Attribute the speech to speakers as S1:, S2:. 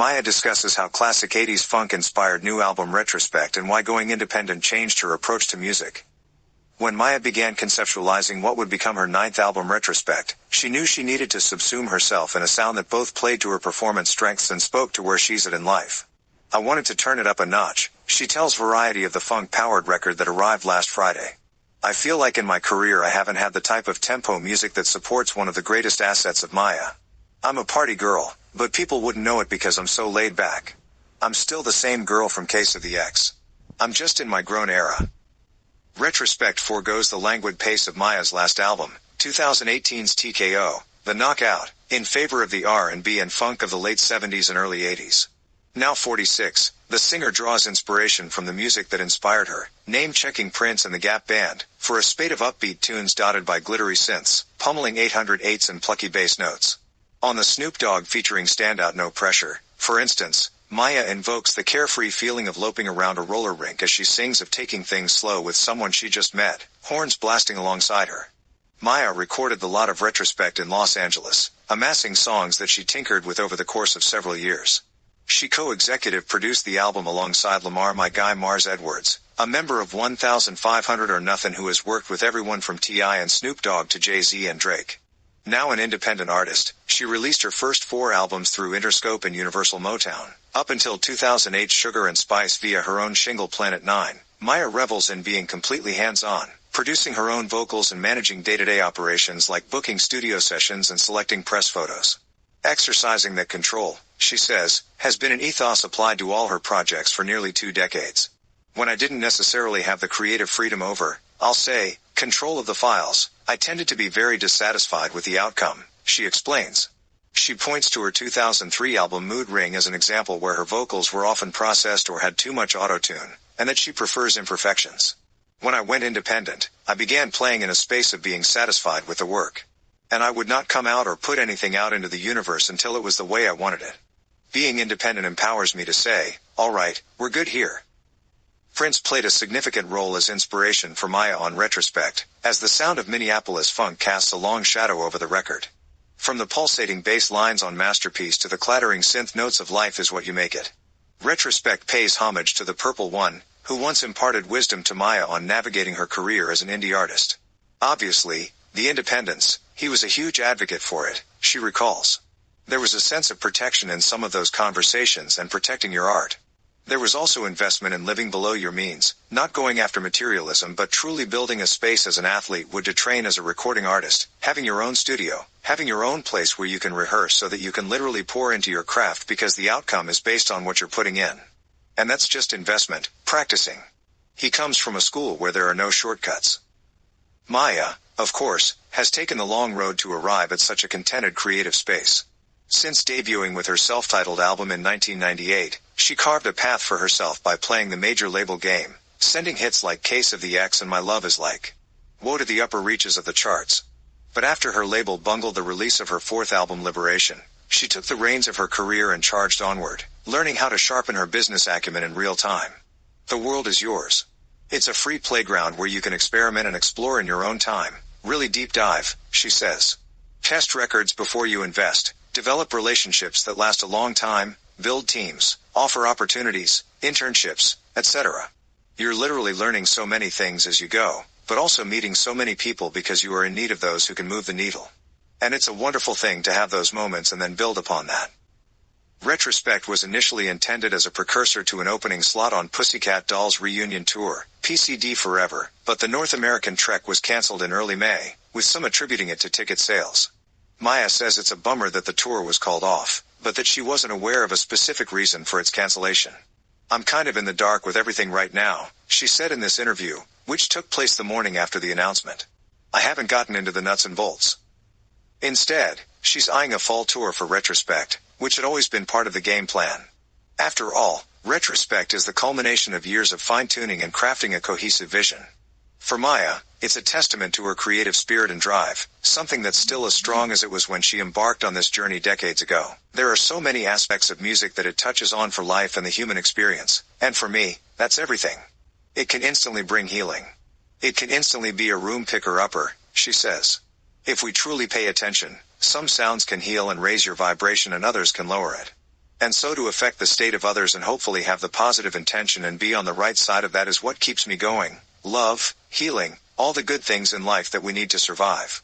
S1: Maya discusses how classic 80s funk inspired new album Retrospect and why going independent changed her approach to music. When Maya began conceptualizing what would become her ninth album Retrospect, she knew she needed to subsume herself in a sound that both played to her performance strengths and spoke to where she's at in life. I wanted to turn it up a notch, she tells Variety of the funk-powered record that arrived last Friday. I feel like in my career I haven't had the type of tempo music that supports one of the greatest assets of Maya. I'm a party girl, but people wouldn't know it because I'm so laid back. I'm still the same girl from Case of the X. I'm just in my grown era. Retrospect forgoes the languid pace of Maya's last album, 2018's TKO, The Knockout, in favor of the R&B and funk of the late 70s and early 80s. Now 46, the singer draws inspiration from the music that inspired her, name-checking Prince and the Gap Band, for a spate of upbeat tunes dotted by glittery synths, pummeling 808s and plucky bass notes. On the Snoop Dogg featuring standout No Pressure, for instance, Maya invokes the carefree feeling of loping around a roller rink as she sings of taking things slow with someone she just met, horns blasting alongside her. Maya recorded the lot of Retrospect in Los Angeles, amassing songs that she tinkered with over the course of several years. She co-executive produced the album alongside Lamar My Guy Mars Edwards, a member of 1500 or Nothing who has worked with everyone from T.I. and Snoop Dogg to Jay-Z and Drake. Now an independent artist, she released her first 4 albums through Interscope and Universal Motown. Up until 2008's Sugar and Spice via her own shingle Planet 9, Maya revels in being completely hands-on, producing her own vocals and managing day-to-day operations like booking studio sessions and selecting press photos. Exercising that control, she says, has been an ethos applied to all her projects for nearly 2 decades. When I didn't necessarily have the creative freedom over, I'll say, control of the files, I tended to be very dissatisfied with the outcome, she explains. She points to her 2003 album Mood Ring as an example where her vocals were often processed or had too much auto-tune, and that she prefers imperfections. When I went independent, I began playing in a space of being satisfied with the work. And I would not come out or put anything out into the universe until it was the way I wanted it. Being independent empowers me to say, all right, we're good here. Prince played a significant role as inspiration for Maya on Retrospect, as the sound of Minneapolis funk casts a long shadow over the record. From the pulsating bass lines on Masterpiece to the clattering synth notes of Life Is What You Make It. Retrospect pays homage to the Purple One, who once imparted wisdom to Maya on navigating her career as an indie artist. Obviously, the independence, he was a huge advocate for it, she recalls. There was a sense of protection in some of those conversations and protecting your art. There was also investment in living below your means, not going after materialism but truly building a space as an athlete would to train as a recording artist, having your own studio, having your own place where you can rehearse so that you can literally pour into your craft because the outcome is based on what you're putting in. And that's just investment, practicing. He comes from a school where there are no shortcuts. Maya, of course, has taken the long road to arrive at such a contented creative space. Since debuting with her self-titled album in 1998, she carved a path for herself by playing the major label game, sending hits like Case of the X and My Love Is Like. Woe to the upper reaches of the charts. But after her label bungled the release of her 4th album Liberation, she took the reins of her career and charged onward, learning how to sharpen her business acumen in real time. The world is yours. It's a free playground where you can experiment and explore in your own time. Really deep dive, she says. Test records before you invest. Develop relationships that last a long time, build teams, offer opportunities, internships, etc. You're literally learning so many things as you go, but also meeting so many people because you are in need of those who can move the needle. And it's a wonderful thing to have those moments and then build upon that. Retrospect was initially intended as a precursor to an opening slot on Pussycat Dolls' reunion tour, PCD Forever, but the North American trek was cancelled in early May, with some attributing it to ticket sales. Maya says it's a bummer that the tour was called off, but that she wasn't aware of a specific reason for its cancellation. I'm kind of in the dark with everything right now, she said in this interview, which took place the morning after the announcement. I haven't gotten into the nuts and bolts. Instead, she's eyeing a fall tour for Retrospect, which had always been part of the game plan. After all, Retrospect is the culmination of years of fine-tuning and crafting a cohesive vision. For Maya, it's a testament to her creative spirit and drive, something that's still as strong as it was when she embarked on this journey decades ago. There are so many aspects of music that it touches on for life and the human experience, and for me, that's everything. It can instantly bring healing. It can instantly be a room picker-upper, she says. If we truly pay attention, some sounds can heal and raise your vibration and others can lower it. And so to affect the state of others and hopefully have the positive intention and be on the right side of that is what keeps me going. Love, healing, all the good things in life that we need to survive.